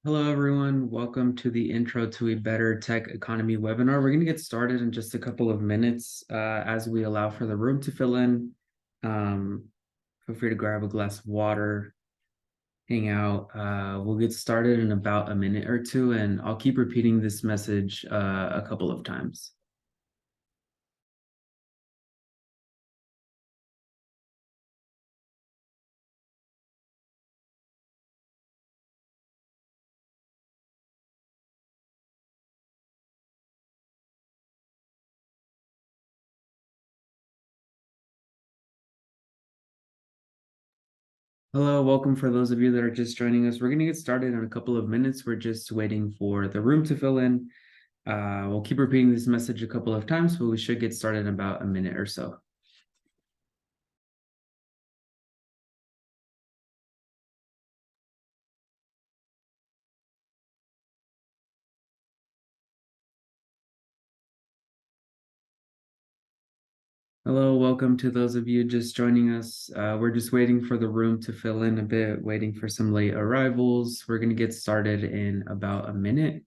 Hello, everyone. Welcome to the Intro to a Better Tech Economy webinar. We're going to get started in just a couple of minutes as we allow for the room to fill in. Feel free to grab a glass of water, hang out. We'll get started in about a minute or two, and I'll keep repeating this message a couple of times. Hello, welcome for those of you that are just joining us. We're going to get started in a couple of minutes. We're just waiting for the room to fill in. We'll keep repeating this message a couple of times, but we should get started in about a minute or so. Hello, welcome to those of you just joining us. We're just waiting for the room to fill in a bit, waiting for some late arrivals. We're going to get started in about a minute.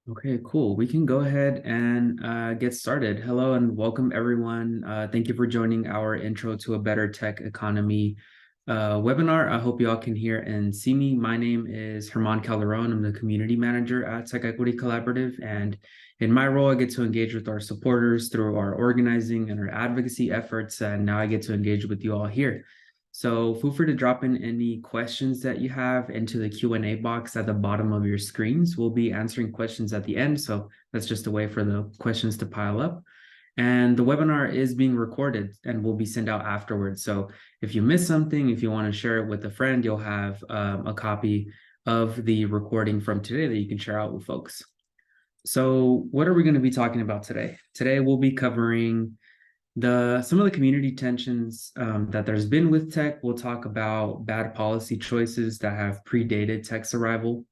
Okay, cool. We can go ahead and get started. Hello and welcome, everyone. Thank you for joining our Intro to a Better Tech Economy webinar. I hope you all can hear and see me. My name is Calderon. I'm the community manager at TechEquity Collaborative. And in my role, I get to engage with our supporters through our organizing and our advocacy efforts. And now I get to engage with you all here. So feel free to drop in any questions that you have into the Q&A box at the bottom of your screens. We'll be answering questions at the end. So that's just a way for the questions to pile up. And the webinar is being recorded and will be sent out afterwards. So if you miss something, if you want to share it with a friend, you'll have a copy of the recording from today that you can share out with folks. So what are we going to be talking about today? Today, we'll be covering some of the community tensions that there's been with tech. We'll talk about bad policy choices that have predated tech's arrival.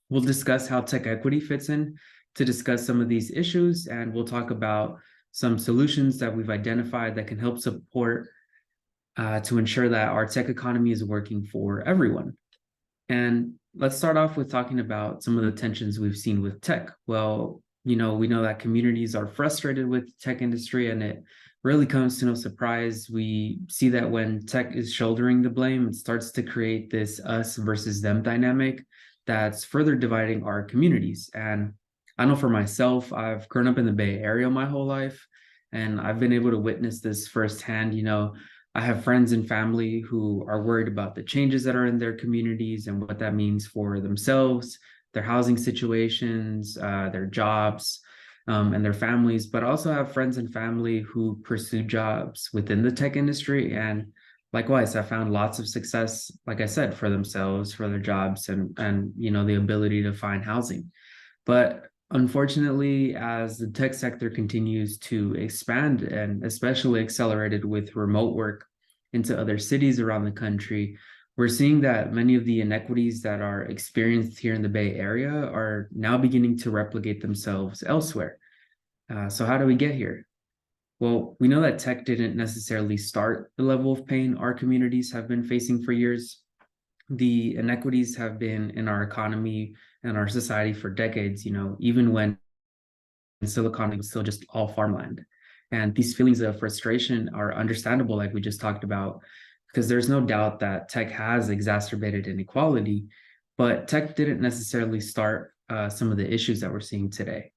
We'll discuss how tech equity fits in to discuss some of these issues, and we'll talk about some solutions that we've identified that can help support to ensure that our tech economy is working for everyone. And let's start off with talking about some of the tensions we've seen with tech. Well, we know that communities are frustrated with the tech industry, and it really comes to no surprise. We see that when tech is shouldering the blame, it starts to create this us versus them dynamic that's further dividing our communities. And I know for myself, I've grown up in the Bay Area my whole life, and I've been able to witness this firsthand. I have friends and family who are worried about the changes that are in their communities and what that means for themselves, their housing situations, their jobs, and their families, but also have friends and family who pursue jobs within the tech industry. And likewise, I found lots of success, like I said, for themselves, for their jobs, and the ability to find housing. But unfortunately, as the tech sector continues to expand, and especially accelerated with remote work into other cities around the country, we're seeing that many of the inequities that are experienced here in the Bay Area are now beginning to replicate themselves elsewhere. So how do we get here? Well, we know that tech didn't necessarily start the level of pain our communities have been facing for years. The inequities have been in our economy and our society for decades, even when Silicon Valley was still just all farmland. And these feelings of frustration are understandable, like we just talked about, because there's no doubt that tech has exacerbated inequality, but tech didn't necessarily start some of the issues that we're seeing today.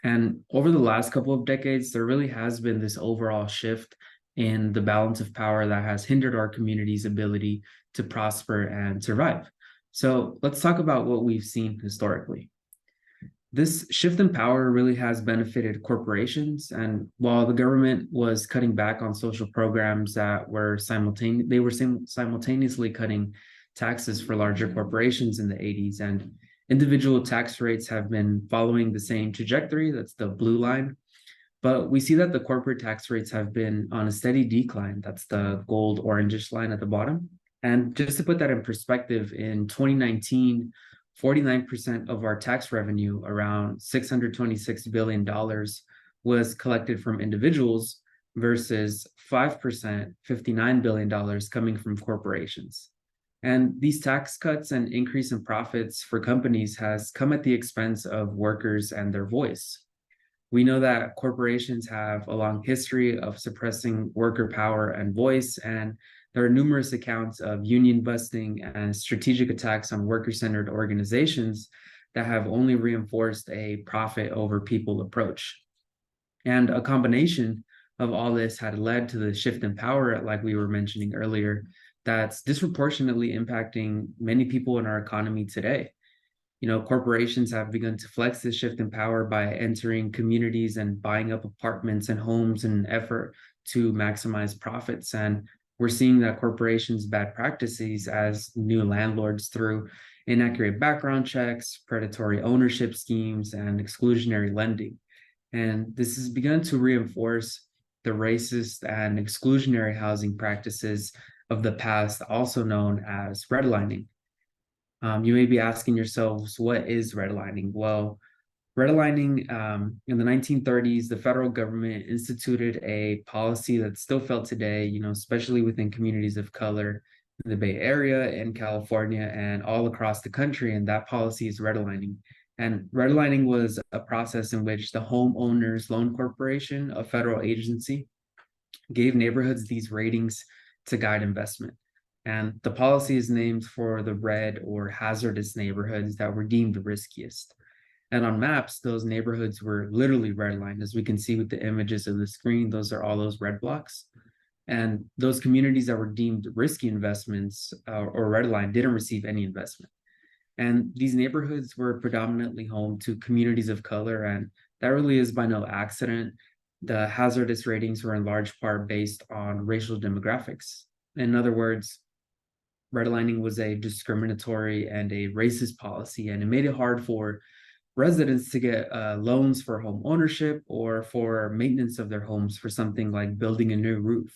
And over the last couple of decades, there really has been this overall shift in the balance of power that has hindered our community's ability to prosper and survive. So let's talk about what we've seen historically. This shift in power really has benefited corporations, and while the government was cutting back on social programs that were simultaneously cutting taxes for larger corporations in the 80s, and individual tax rates have been following the same trajectory. That's the blue line. But we see that the corporate tax rates have been on a steady decline. That's the gold orangish line at the bottom. And just to put that in perspective, in 2019, 49% of our tax revenue, around $626 billion, was collected from individuals versus 5%, $59 billion coming from corporations. And these tax cuts and increase in profits for companies has come at the expense of workers and their voice. We know that corporations have a long history of suppressing worker power and voice, and there are numerous accounts of union busting and strategic attacks on worker-centered organizations that have only reinforced a profit over people approach. And a combination of all this had led to the shift in power, like we were mentioning earlier, that's disproportionately impacting many people in our economy today. Corporations have begun to flex this shift in power by entering communities and buying up apartments and homes in an effort to maximize profits. And we're seeing that corporations' bad practices as new landlords through inaccurate background checks, predatory ownership schemes, and exclusionary lending. And this has begun to reinforce the racist and exclusionary housing practices of the past, also known as redlining. You may be asking yourselves, what is redlining? Well, redlining in the 1930s, the federal government instituted a policy that's still felt today, especially within communities of color in the Bay Area, in California, and all across the country. And that policy is redlining. And redlining was a process in which the Homeowners Loan Corporation, a federal agency, gave neighborhoods these ratings to guide investment. And the policy is named for the red or hazardous neighborhoods that were deemed the riskiest. And on maps, those neighborhoods were literally redlined, as we can see with the images of the screen. Those are all those red blocks. And those communities that were deemed risky investments or redlined didn't receive any investment. And these neighborhoods were predominantly home to communities of color, and that really is by no accident. The hazardous ratings were in large part based on racial demographics. In other words, redlining was a discriminatory and a racist policy, and it made it hard for residents to get loans for home ownership or for maintenance of their homes for something like building a new roof.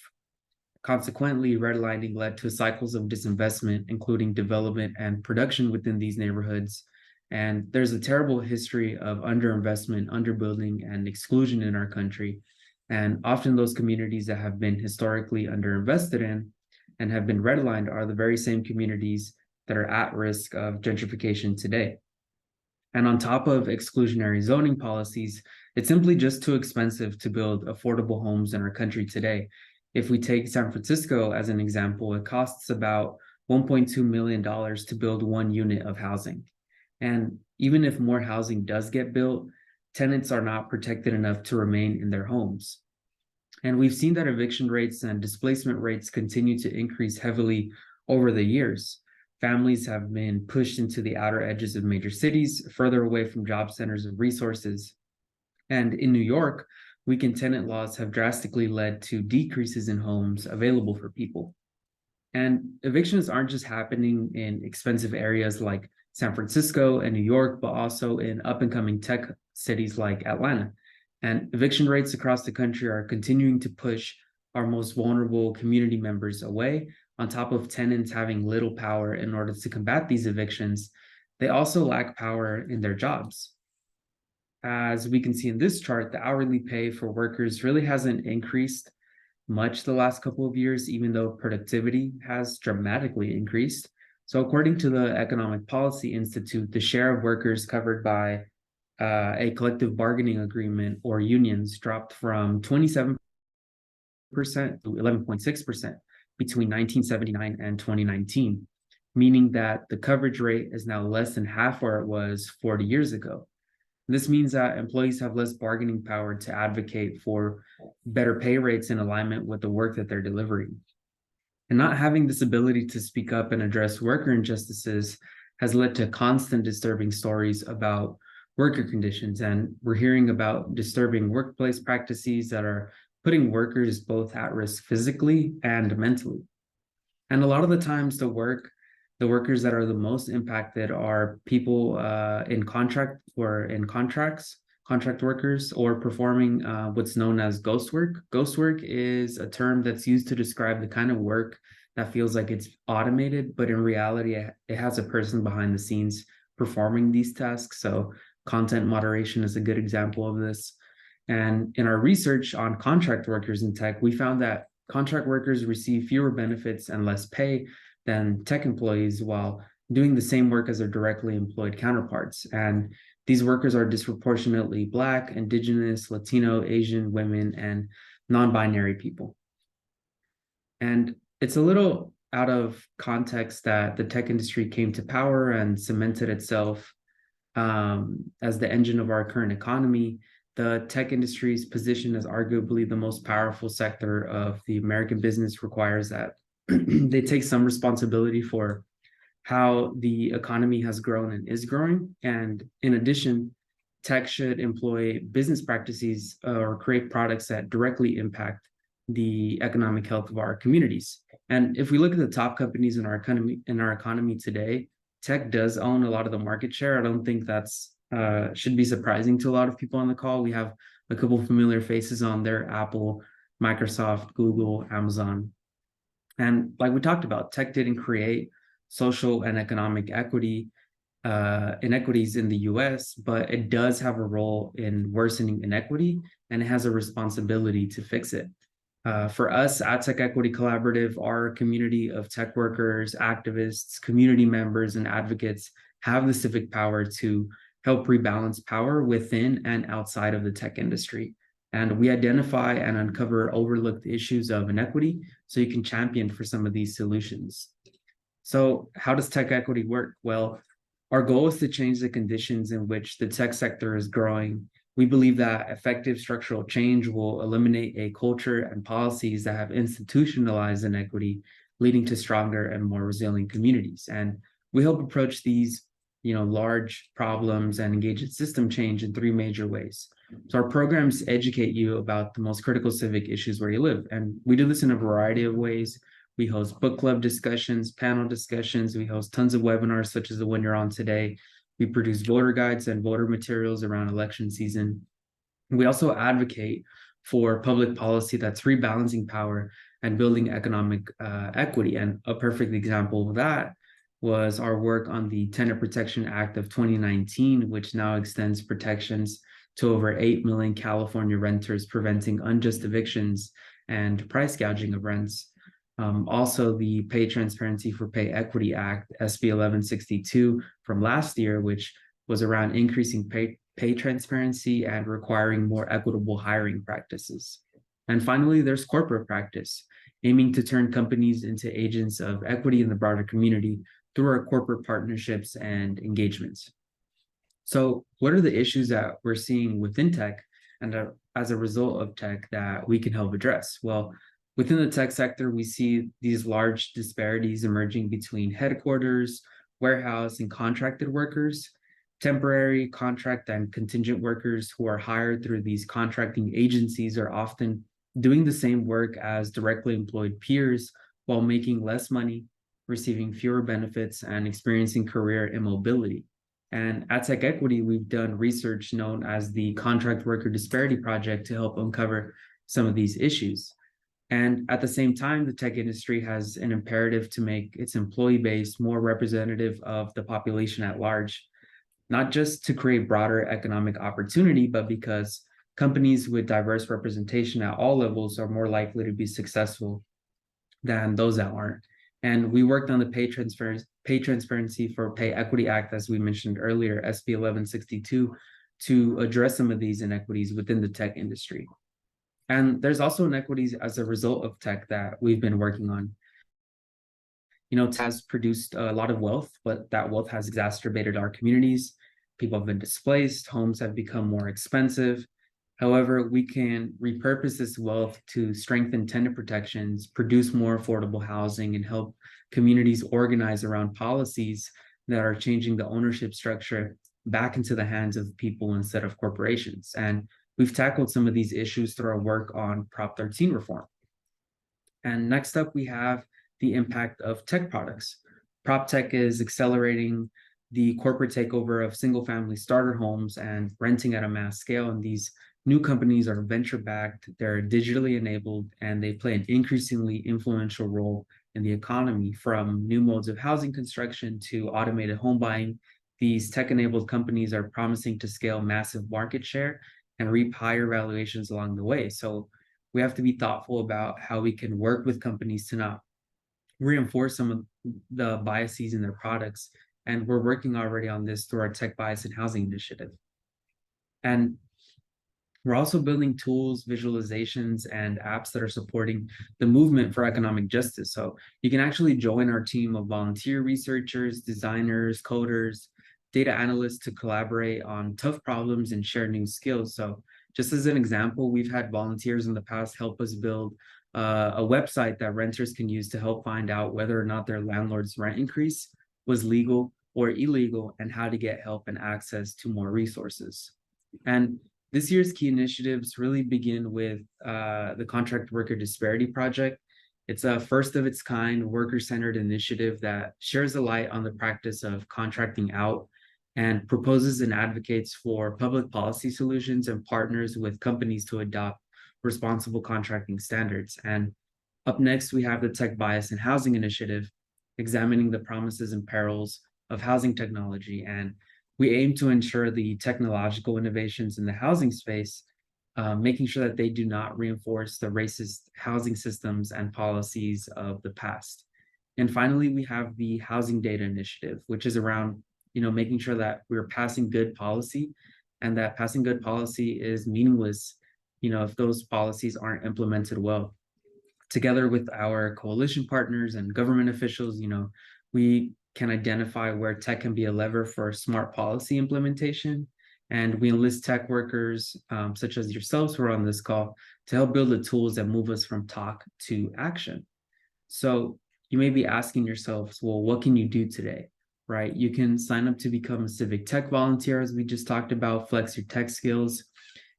Consequently, redlining led to cycles of disinvestment, including development and production within these neighborhoods. And there's a terrible history of underinvestment, underbuilding, and exclusion in our country. And often those communities that have been historically underinvested in and have been redlined are the very same communities that are at risk of gentrification today. And on top of exclusionary zoning policies, it's simply just too expensive to build affordable homes in our country today. If we take San Francisco as an example, it costs about $1.2 million to build one unit of housing. And even if more housing does get built, tenants are not protected enough to remain in their homes. And we've seen that eviction rates and displacement rates continue to increase heavily over the years. Families have been pushed into the outer edges of major cities, further away from job centers and resources. And in New York, weakened tenant laws have drastically led to decreases in homes available for people. And evictions aren't just happening in expensive areas like San Francisco and New York, but also in up-and-coming tech cities like Atlanta. And eviction rates across the country are continuing to push our most vulnerable community members away. On top of tenants having little power in order to combat these evictions, they also lack power in their jobs. As we can see in this chart, the hourly pay for workers really hasn't increased much the last couple of years, even though productivity has dramatically increased. So according to the Economic Policy Institute, the share of workers covered by a collective bargaining agreement or unions dropped from 27% to 11.6% between 1979 and 2019, meaning that the coverage rate is now less than half where it was 40 years ago. This means that employees have less bargaining power to advocate for better pay rates in alignment with the work that they're delivering. And not having this ability to speak up and address worker injustices has led to constant disturbing stories about worker conditions. And we're hearing about disturbing workplace practices that are putting workers both at risk physically and mentally. And a lot of the times the workers that are the most impacted are people in contracts, contract workers, or performing what's known as ghost work. Ghost work is a term that's used to describe the kind of work that feels like it's automated, but in reality, it has a person behind the scenes performing these tasks. So content moderation is a good example of this. And in our research on contract workers in tech, we found that contract workers receive fewer benefits and less pay than tech employees while doing the same work as their directly employed counterparts. And these workers are disproportionately Black, Indigenous, Latino, Asian, women, and non-binary people. And it's a little out of context that the tech industry came to power and cemented itself as the engine of our current economy. The tech industry's position as arguably the most powerful sector of the American business requires that they take some responsibility for how the economy has grown and is growing. And in addition, tech should employ business practices or create products that directly impact the economic health of our communities. And if we look at the top companies in our economy today, tech does own a lot of the market share. I don't think that's should be surprising to a lot of people on the call. We have a couple of familiar faces on there: Apple, Microsoft, Google, Amazon. And like we talked about, tech didn't create social and economic inequities in the US, but it does have a role in worsening inequity, and it has a responsibility to fix it. For us at TechEquity Collaborative, our community of tech workers, activists, community members, and advocates have the civic power to help rebalance power within and outside of the tech industry. And we identify and uncover overlooked issues of inequity so you can champion for some of these solutions. So how does tech equity work? Well, our goal is to change the conditions in which the tech sector is growing. We believe that effective structural change will eliminate a culture and policies that have institutionalized inequity, leading to stronger and more resilient communities. And we hope approach these, large problems and engage in system change in three major ways. So our programs educate you about the most critical civic issues where you live. And we do this in a variety of ways. We host book club discussions, panel discussions. We host tons of webinars, such as the one you're on today. We produce voter guides and voter materials around election season. We also advocate for public policy that's rebalancing power and building economic equity. And a perfect example of that was our work on the Tenant Protection Act of 2019, which now extends protections to over 8 million California renters, preventing unjust evictions and price gouging of rents. Also, the Pay Transparency for Pay Equity Act, SB 1162 from last year, which was around increasing pay transparency and requiring more equitable hiring practices. And finally, there's corporate practice, aiming to turn companies into agents of equity in the broader community through our corporate partnerships and engagements. So what are the issues that we're seeing within tech and as a result of tech that we can help address? Well, within the tech sector, we see these large disparities emerging between headquarters, warehouse, and contracted workers. Temporary, contract, and contingent workers who are hired through these contracting agencies are often doing the same work as directly employed peers while making less money, receiving fewer benefits, and experiencing career immobility. And at TechEquity, we've done research known as the Contract Worker Disparity Project to help uncover some of these issues. And at the same time, the tech industry has an imperative to make its employee base more representative of the population at large, not just to create broader economic opportunity, but because companies with diverse representation at all levels are more likely to be successful than those that aren't. And we worked on the Pay Transparency for Pay Equity Act, as we mentioned earlier, SB 1162, to address some of these inequities within the tech industry. And there's also inequities as a result of tech that we've been working on. It has produced a lot of wealth, but that wealth has exacerbated our communities. People have been displaced, homes have become more expensive. However, we can repurpose this wealth to strengthen tenant protections, produce more affordable housing, and help communities organize around policies that are changing the ownership structure back into the hands of people instead of corporations. And we've tackled some of these issues through our work on Prop 13 reform. And next up, we have the impact of tech products. Prop tech is accelerating the corporate takeover of single-family starter homes and renting at a mass scale. And these new companies are venture-backed, they're digitally enabled, and they play an increasingly influential role in the economy. From new modes of housing construction to automated home buying, these tech-enabled companies are promising to scale massive market share and reap higher valuations along the way. So we have to be thoughtful about how we can work with companies to not reinforce some of the biases in their products. And we're working already on this through our Tech Bias in Housing initiative. And we're also building tools, visualizations, and apps that are supporting the movement for economic justice. So you can actually join our team of volunteer researchers, designers, coders, data analysts to collaborate on tough problems and share new skills. So just as an example, we've had volunteers in the past help us build a website that renters can use to help find out whether or not their landlord's rent increase was legal or illegal, and how to get help and access to more resources. And this year's key initiatives really begin with the Contract Worker Disparity Project. It's a first of its kind worker-centered initiative that shares a light on the practice of contracting out and proposes and advocates for public policy solutions and partners with companies to adopt responsible contracting standards. And up next, we have the Tech Bias in Housing initiative, examining the promises and perils of housing technology. And we aim to ensure the technological innovations in the housing space, making sure that they do not reinforce the racist housing systems and policies of the past. And finally, we have the Housing Data Initiative, which is around, making sure that we're passing good policy, and that passing good policy is meaningless, if those policies aren't implemented well. Together with our coalition partners and government officials, we can identify where tech can be a lever for smart policy implementation. And we enlist tech workers, such as yourselves who are on this call, to help build the tools that move us from talk to action. So you may be asking yourselves, well, what can you do today, right? You can sign up to become a civic tech volunteer, as we just talked about, flex your tech skills.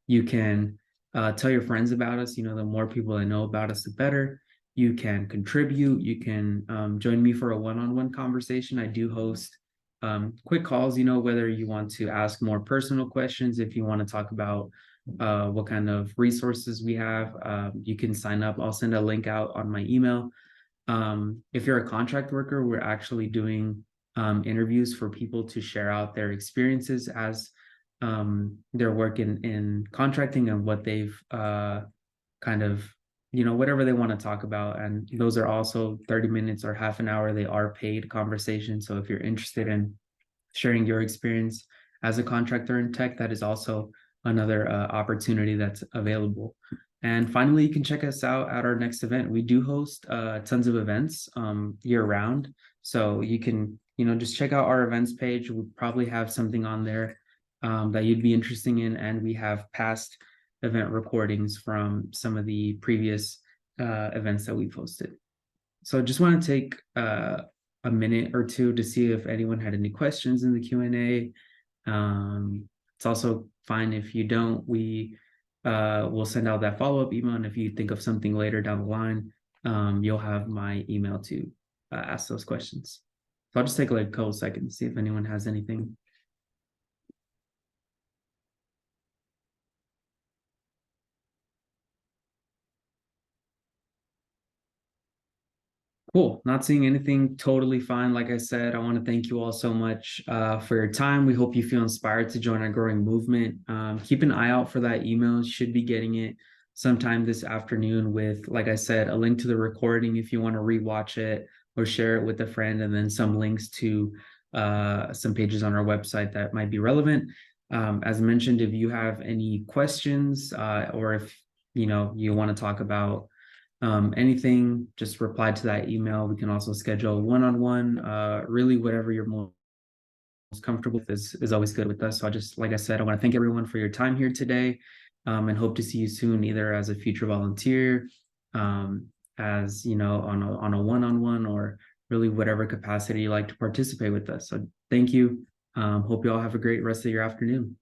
You can tell your friends about us. The more people that know about us, the better. You can contribute. You can join me for a one-on-one conversation. I do host quick calls, whether you want to ask more personal questions, if you want to talk about what kind of resources we have, you can sign up. I'll send a link out on my email. If you're a contract worker, we're actually doing interviews for people to share out their experiences as their work in contracting, and what they've kind of, whatever they want to talk about. And those are also 30 minutes or half an hour. They are paid conversations. So if you're interested in sharing your experience as a contractor in tech, that is also another opportunity that's available. And finally, you can check us out at our next event. We do host tons of events year round. So you can, just check out our events page. We'll probably have something on there that you'd be interested in. And we have past event recordings from some of the previous events that we've hosted. So just want to take a minute or two to see if anyone had any questions in the Q&A. It's also fine if you don't. We will send out that follow-up email. And if you think of something later down the line, you'll have my email to ask those questions. So I'll just take like a couple seconds, see if anyone has anything. Cool. Not seeing anything. Totally fine. Like I said, I want to thank you all so much for your time. We hope you feel inspired to join our growing movement. Keep an eye out for that email. You should be getting it sometime this afternoon with, like I said, a link to the recording if you want to rewatch it or share it with a friend, and then some links to some pages on our website that might be relevant. As mentioned, if you have any questions or if you want to talk about anything, just reply to that email. We can also schedule one-on-one, really whatever you're most comfortable with is always good with us. So like I said, I want to thank everyone for your time here today, and hope to see you soon, either as a future volunteer, as on a one-on-one, or really whatever capacity you like to participate with us. So thank you. Hope you all have a great rest of your afternoon.